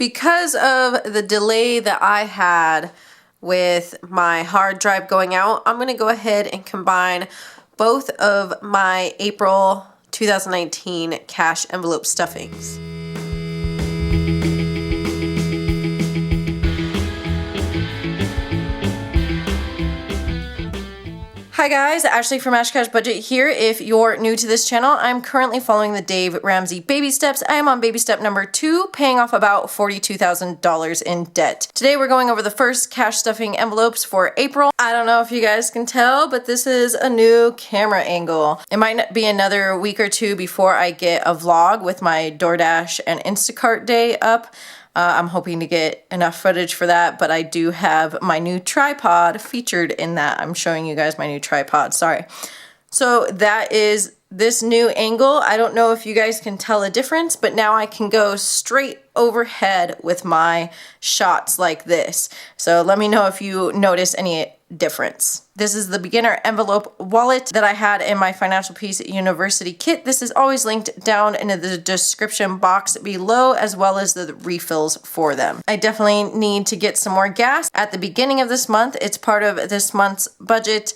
Because of the delay that I had with my hard drive going out, I'm going to go ahead and combine both of my April 2019 cash envelope stuffings. Hi guys, Ashley from ashcashbudget here. If you're new to this channel, I'm currently following the Dave Ramsey baby steps. I am on baby step number 2, paying off about $42,000 in debt. Today we're going over the first cash stuffing envelopes for April. I don't know if you guys can tell, but this is a new camera angle. It might be another week or two before I get a vlog with my DoorDash and Instacart day up. I'm hoping to get enough footage for that, but I do have my new tripod featured in that. I'm showing you guys my new tripod, sorry. So that is this new angle. I don't know if you guys can tell a difference, but now I can go straight overhead with my shots like this. So let me know if you notice any difference. This is the beginner envelope wallet that I had in my Financial Peace University kit. This is always linked down in the description box below, as well as the refills for them. I definitely need to get some more gas at the beginning of this month. It's part of this month's budget.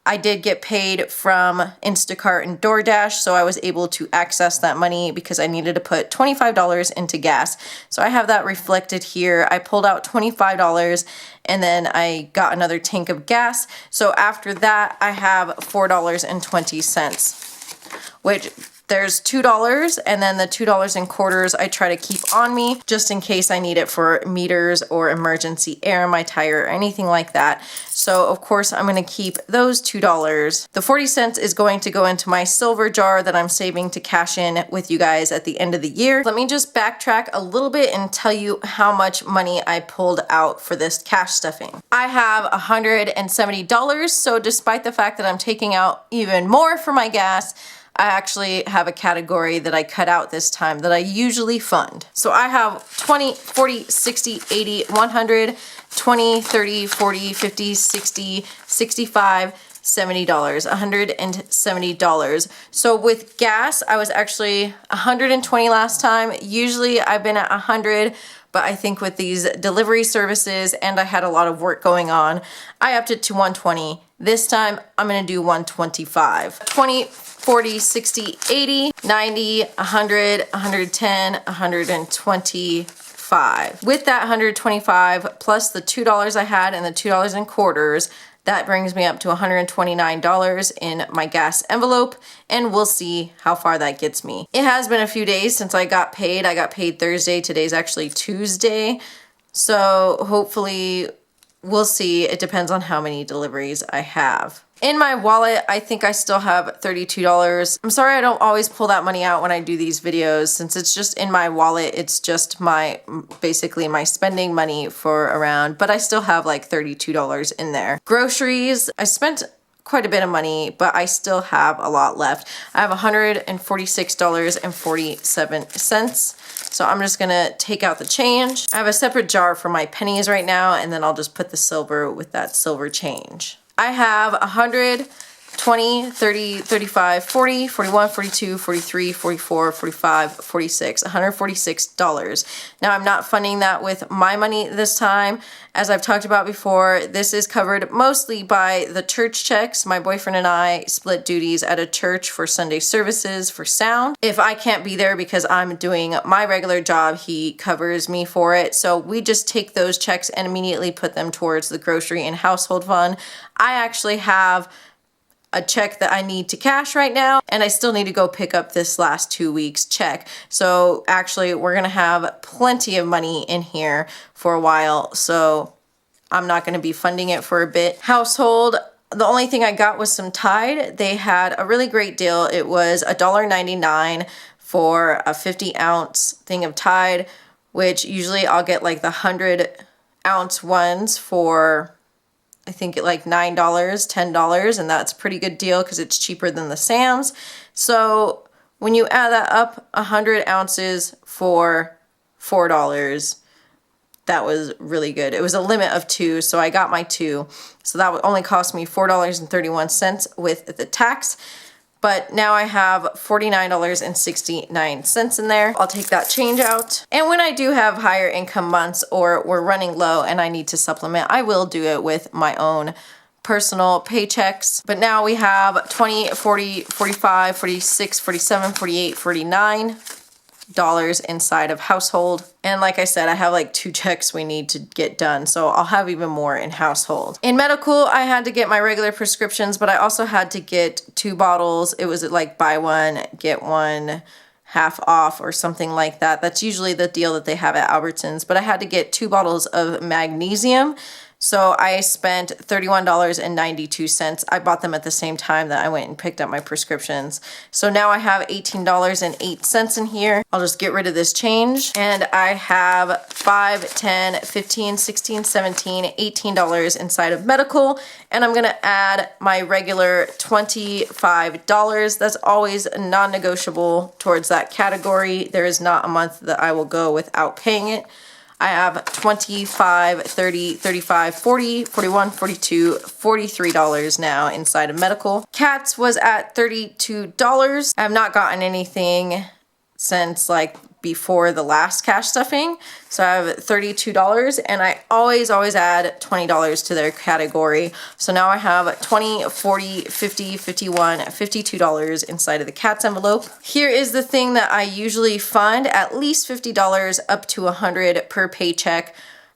I did get paid from Instacart and DoorDash, so I was able to access that money because I needed to put $25 into gas. So I have that reflected here. I pulled out $25 and then I got another tank of gas. So after that, I have $4.20, which there's $2 and then the $2 in quarters I try to keep on me just in case I need it for meters or emergency air in my tire or anything like that. So of course I'm going to keep those $2. The 40 cents is going to go into my silver jar that I'm saving to cash in with you guys at the end of the year. Let me just backtrack a little bit and tell you how much money I pulled out for this cash stuffing. I have $170, so despite the fact that I'm taking out even more for my gas, I actually have a category that I cut out this time that I usually fund. So I have 20, 40, 60, 80, 100, 20, 30, 40, 50, 60, 65, $70, $170. So with gas, I was actually 120 last time. Usually I've been at 100, but I think with these delivery services and I had a lot of work going on, I upped it to 120. This time I'm gonna do 125. 20, 40, 60, 80, 90, 100, 110, 125. With that 125 plus the $2 I had and the $2 in quarters, that brings me up to $129 in my gas envelope, and we'll see how far that gets me. It has been a few days since I got paid. I got paid Thursday. Today's actually Tuesday. So hopefully we'll see. It depends on how many deliveries I have. In my wallet, I think I still have $32. I'm sorry I don't always pull that money out when I do these videos. Since it's just in my wallet, it's just basically my spending money for around, but I still have like $32 in there. Groceries, I spent quite a bit of money, but I still have a lot left. I have $146.47. So I'm just gonna take out the change. I have a separate jar for my pennies right now, and then I'll just put the silver with that silver change. I have 100, 20, 30, 35, 40, 41, 42, 43, 44, 45, 46, $146. Now I'm not funding that with my money this time. As I've talked about before, this is covered mostly by the church checks. My boyfriend and I split duties at a church for Sunday services for sound. If I can't be there because I'm doing my regular job, he covers me for it. So we just take those checks and immediately put them towards the grocery and household fund. I actually have a check that I need to cash right now, and I still need to go pick up this last 2 weeks check. So actually we're gonna have plenty of money in here for a while, so I'm not gonna be funding it for a bit. Household, the only thing I got was some Tide. They had a really great deal. It was $1.99 for a 50-ounce thing of Tide, which usually I'll get like the 100-ounce ones for I think like $9, $10, and that's a pretty good deal because it's cheaper than the Sam's. So when you add that up, 100 ounces for $4, that was really good. It was a limit of 2, so I got my 2. So that would only cost me $4.31 with the tax. but now I have $49.69 in there. I'll take that change out. And when I do have higher income months or we're running low and I need to supplement, I will do it with my own personal paychecks. But now we have 20, 40, 45, 46, 47, 48, 49 dollars inside of household. And like I said, I have like 2 checks we need to get done, so I'll have even more in household. In medical, I had to get my regular prescriptions, but I also had to get 2 bottles. It was like buy one, get one half off or something like that. That's usually the deal that they have at Albertsons, but I had to get 2 bottles of magnesium. So I spent $31.92. I bought them at the same time that I went and picked up my prescriptions. So now I have $18.08 in here. I'll just get rid of this change. And I have $5, $10, $15, $16, $17, $18 inside of medical. And I'm gonna add my regular $25. That's always non-negotiable towards that category. There is not a month that I will go without paying it. I have $25, $30, $35, $40, $41, $42, $43 now inside of medical. Cats was at $32. I have not gotten anything since like before the last cash stuffing. So I have $32 and I always add $20 to their category. So now I have $20, $40, $50, $51, $52 inside of the cat's envelope. Here is the thing that I usually fund, at least $50 up to $100 per paycheck.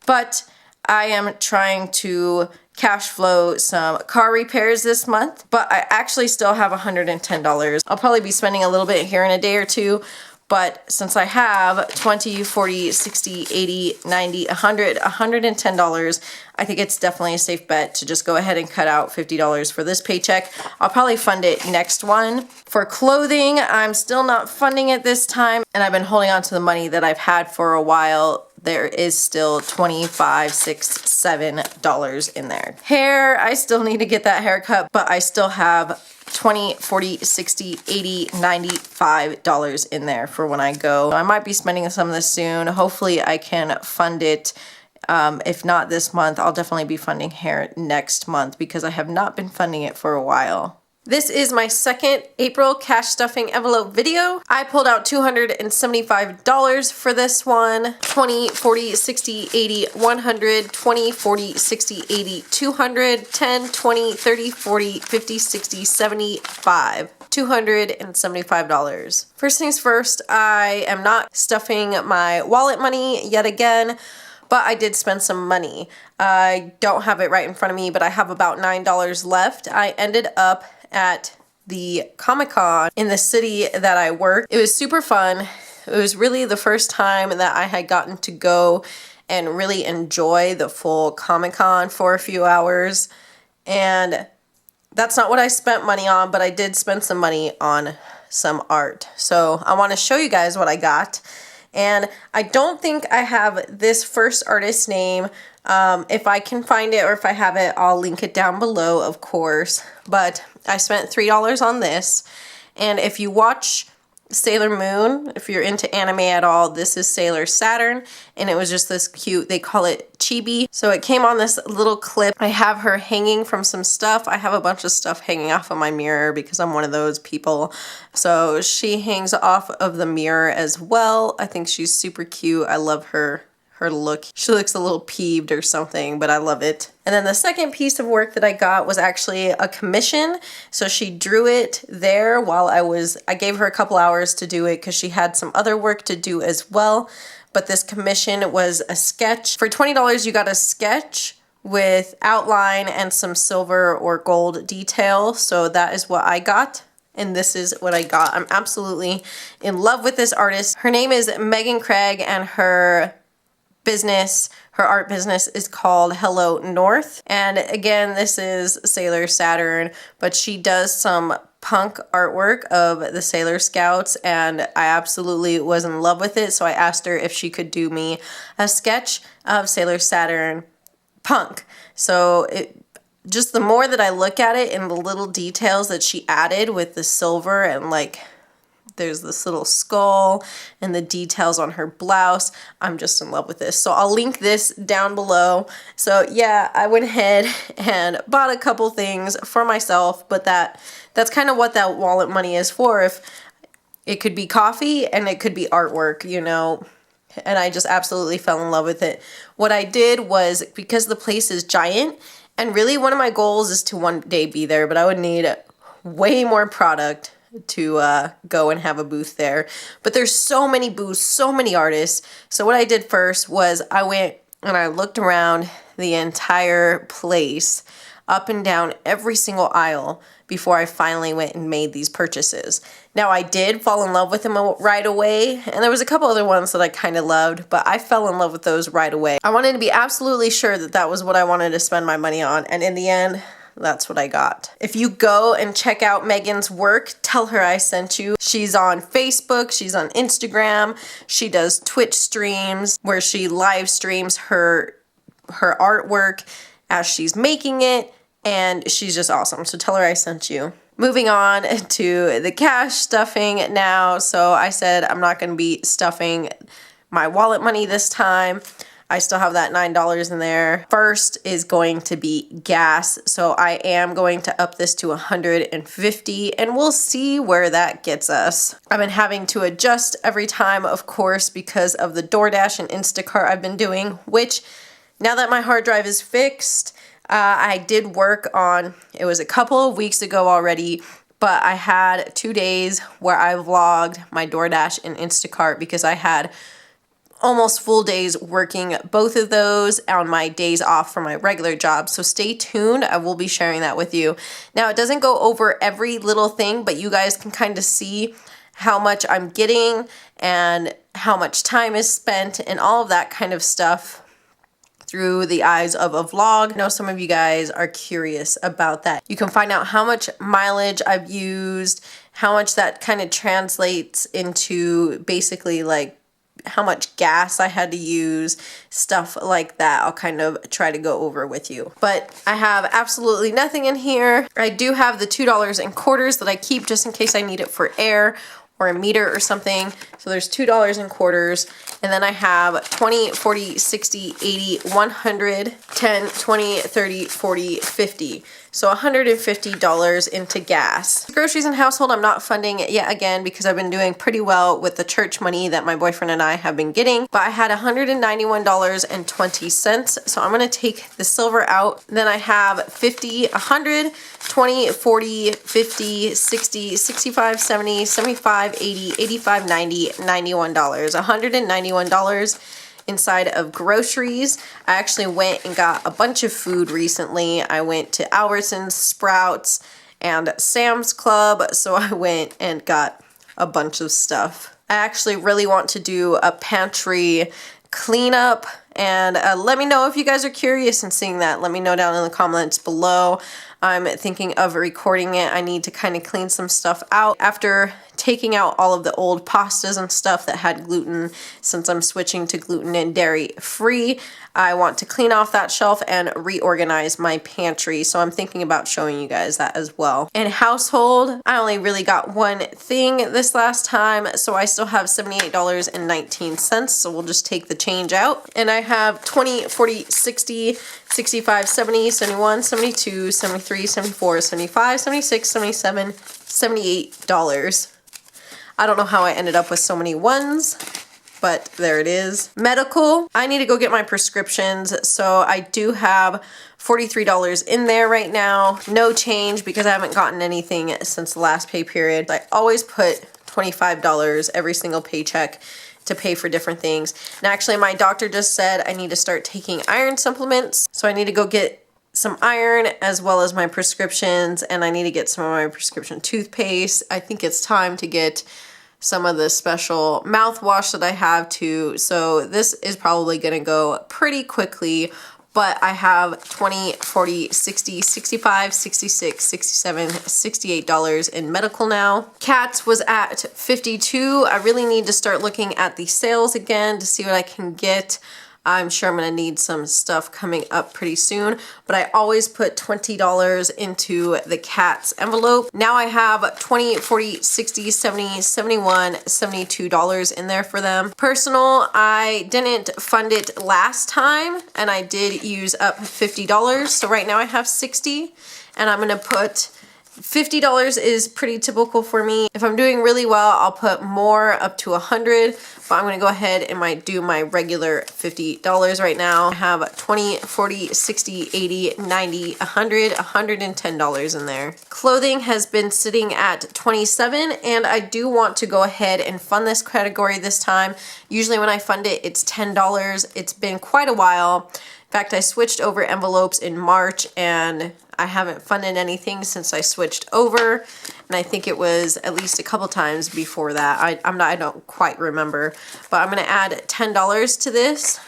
But I am trying to cash flow some car repairs this month, but I actually still have $110. I'll probably be spending a little bit here in a day or two. But since I have $20, $40, $60, $80, $90, $100, $110, I think it's definitely a safe bet to just go ahead and cut out $50 for this paycheck. I'll probably fund it next one. For clothing, I'm still not funding it this time, and I've been holding on to the money that I've had for a while. There is still $25, $6, $7 in there. Hair, I still need to get that haircut, but I still have $20, $40, $60, $80, $95 in there for when I go. I might be spending some of this soon. Hopefully I can fund it. If not this month, I'll definitely be funding hair next month because I have not been funding it for a while. This is my second April cash stuffing envelope video. I pulled out $275 for this one. 20, 40, 60, 80, 100, 20, 40, 60, 80, 200, 10, 20, 30, 40, 50, 60, 75. $275. First things first, I am not stuffing my wallet money yet again, but I did spend some money. I don't have it right in front of me, but I have about $9 left. I ended up at the Comic-Con in the city that I work. It was super fun. It was really the first time that I had gotten to go and really enjoy the full Comic-Con for a few hours. And that's not what I spent money on, but I did spend some money on some art. So I want to show you guys what I got. And I don't think I have this first artist's name. If I can find it or if I have it, I'll link it down below, of course. But I spent $3 on this. And if you watch Sailor Moon, if you're into anime at all, this is Sailor Saturn. And it was just this cute, they call it Chibi. So it came on this little clip. I have her hanging from some stuff. I have a bunch of stuff hanging off of my mirror because I'm one of those people. So she hangs off of the mirror as well. I think she's super cute. I love her look. She looks a little peeved or something, but I love it. And then the second piece of work that I got was actually a commission. So she drew it there while I gave her a couple hours to do it because she had some other work to do as well. But this commission was a sketch. For $20, you got a sketch with outline and some silver or gold detail. So that is what I got. And this is what I got. I'm absolutely in love with this artist. Her name is Megan Craig and her art business is called Hello North. And again, this is Sailor Saturn, but she does some punk artwork of the Sailor Scouts and I absolutely was in love with it. So I asked her if she could do me a sketch of Sailor Saturn punk. So just the more that I look at it and the little details that she added with the silver and like There's this little skull and the details on her blouse. I'm just in love with this. So I'll link this down below. So yeah, I went ahead and bought a couple things for myself, but that's kind of what that wallet money is for. If it could be coffee and it could be artwork, you know, and I just absolutely fell in love with it. What I did was, because the place is giant, and really one of my goals is to one day be there, but I would need way more product to go and have a booth there. But there's so many booths, so many artists. So what I did first was I went and I looked around the entire place, up and down every single aisle, before I finally went and made these purchases. Now, I did fall in love with them right away, and there was a couple other ones that I kind of loved, but I fell in love with those right away. I wanted to be absolutely sure that that was what I wanted to spend my money on, and in the end, that's what I got. If you go and check out Megan's work, tell her I sent you. She's on Facebook, she's on Instagram, she does Twitch streams where she live streams her artwork as she's making it, and she's just awesome. So tell her I sent you. Moving on to the cash stuffing now. So I said I'm not going to be stuffing my wallet money this time. I still have that $9 in there. First is going to be gas. So I am going to up this to $150, and we'll see where that gets us. I've been having to adjust every time, of course, because of the DoorDash and Instacart I've been doing, which now that my hard drive is fixed, I did work on, it was a couple of weeks ago already, but I had 2 days where I vlogged my DoorDash and Instacart because I had almost full days working both of those on my days off from my regular job. So stay tuned. I will be sharing that with you. Now, it doesn't go over every little thing, but you guys can kind of see how much I'm getting and how much time is spent and all of that kind of stuff through the eyes of a vlog. I know some of you guys are curious about that. You can find out how much mileage I've used, how much that kind of translates into basically like how much gas I had to use, stuff like that. I'll kind of try to go over with you. But I have absolutely nothing in here. I do have the $2 in quarters that I keep just in case I need it for air or a meter or something. So there's $2 in quarters. And then I have 20, 40, 60, 80, 100, 10, 20, 30, 40, 50. So $150 into gas. Groceries and household, I'm not funding it yet again because I've been doing pretty well with the church money that my boyfriend and I have been getting. But I had $191.20. So I'm gonna take the silver out. Then I have 50, 100, 20, 40, 50, 60, 65, 70, 75, 80, 85, 90, $91. $191 inside of groceries. I actually went and got a bunch of food recently. I went to Albertsons, Sprouts, and Sam's Club. So I went and got a bunch of stuff. I actually really want to do a pantry cleanup, and let me know if you guys are curious in seeing that. Let me know down in the comments below. I'm thinking of recording it. I need to kind of clean some stuff out after taking out all of the old pastas and stuff that had gluten. Since I'm switching to gluten and dairy free, I want to clean off that shelf and reorganize my pantry. So I'm thinking about showing you guys that as well. In household, I only really got one thing this last time, so I still have $78.19. So we'll just take the change out. And I have 20, 40, 60, 65, 70, 71, 72, 73, 74, 75, 76, 77, $78. I don't know how I ended up with so many ones, but there it is. Medical, I need to go get my prescriptions, so I do have $43 in there right now. No change because I haven't gotten anything since the last pay period. I always put $25 every single paycheck to pay for different things. And actually, my doctor just said I need to start taking iron supplements, so I need to go get some iron as well as my prescriptions, and I need to get some of my prescription toothpaste. I think it's time to get some of the special mouthwash that I have too. So this is probably gonna go pretty quickly, but I have 20, 40, 60, 65, 66, 67, $68 in medical now. Cats was at 52. I really need to start looking at the sales again to see what I can get. I'm sure I'm gonna need some stuff coming up pretty soon, but I always put $20 into the cat's envelope. Now I have 20, 40, 60, 70, 71, $72 in there for them. Personal, I didn't fund it last time and I did use up $50. So right now I have 60 and I'm gonna put $50 is pretty typical for me. If I'm doing really well, I'll put more up to 100, but I'm gonna go ahead and might do my regular $50 right now. I have 20, 40, 60, 80, 90, 100, $110 in there. Clothing has been sitting at 27, and I do want to go ahead and fund this category this time. Usually when I fund it, it's $10. It's been quite a while. In fact, I switched over envelopes in March and I haven't funded anything since I switched over. And I think it was at least a couple times before that. I don't quite remember, but I'm gonna add $10 to this,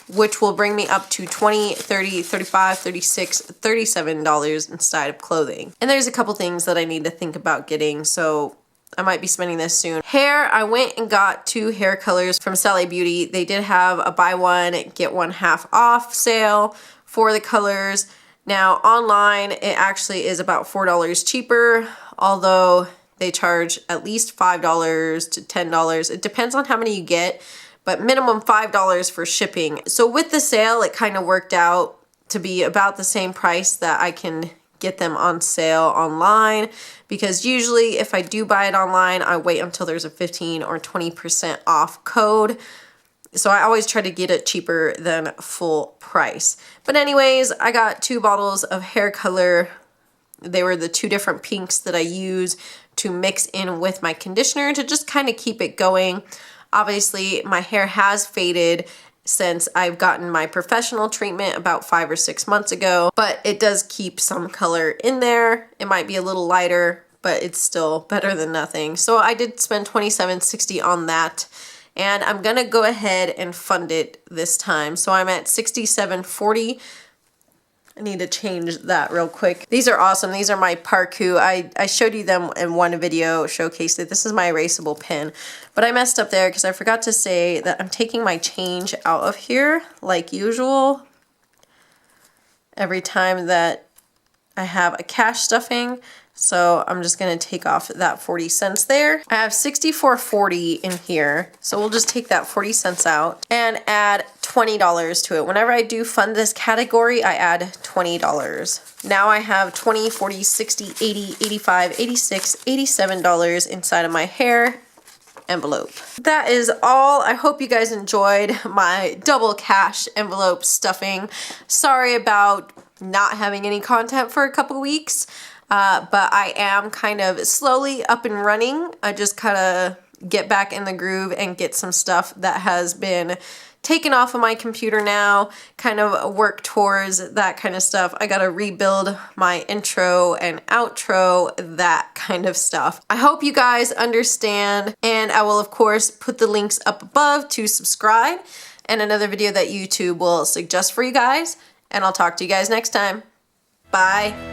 which will bring me up to $20, $30, $35, $36, $37 inside of clothing. And there's a couple things that I need to think about getting, so I might be spending this soon. Hair, I went and got 2 hair colors from Sally Beauty. They did have a buy one, get one half off sale for the colors. Now online, it actually is about $4 cheaper, although they charge at least $5 to $10. It depends on how many you get, but minimum $5 for shipping. So with the sale, it kind of worked out to be about the same price that I can get them on sale online, because usually if I do buy it online, I wait until there's a 15 or 20% off code. So I always try to get it cheaper than full price. But anyways, I got 2 bottles of hair color. They were the 2 different pinks that I use to mix in with my conditioner to just kind of keep it going. Obviously, my hair has faded since I've gotten my professional treatment about 5 or 6 months ago, but it does keep some color in there. It might be a little lighter, but it's still better than nothing. So I did spend $27.60 on that, and I'm gonna go ahead and fund it this time. So I'm at $67.40. I need to change that real quick. These are awesome. These are my ParKoo. I showed you them in one video, showcased it. This is my erasable pen, but I messed up there because I forgot to say that I'm taking my change out of here like usual every time that I have a cash stuffing. So I'm just gonna take off that 40 cents there. I have $64.40 in here. So we'll just take that 40 cents out and add $20 to it. Whenever I do fund this category, I add $20. Now I have $20, $40, $60, $80, $85, $86, $87 inside of my hair envelope. That is all. I hope you guys enjoyed my double cash envelope stuffing. Sorry about not having any content for a couple weeks. But I am kind of slowly up and running. I just kind of get back in the groove and get some stuff that has been taken off of my computer now, kind of work towards that kind of stuff. I gotta rebuild my intro and outro, that kind of stuff. I hope you guys understand, and I will of course put the links up above to subscribe and another video that YouTube will suggest for you guys, and I'll talk to you guys next time. Bye.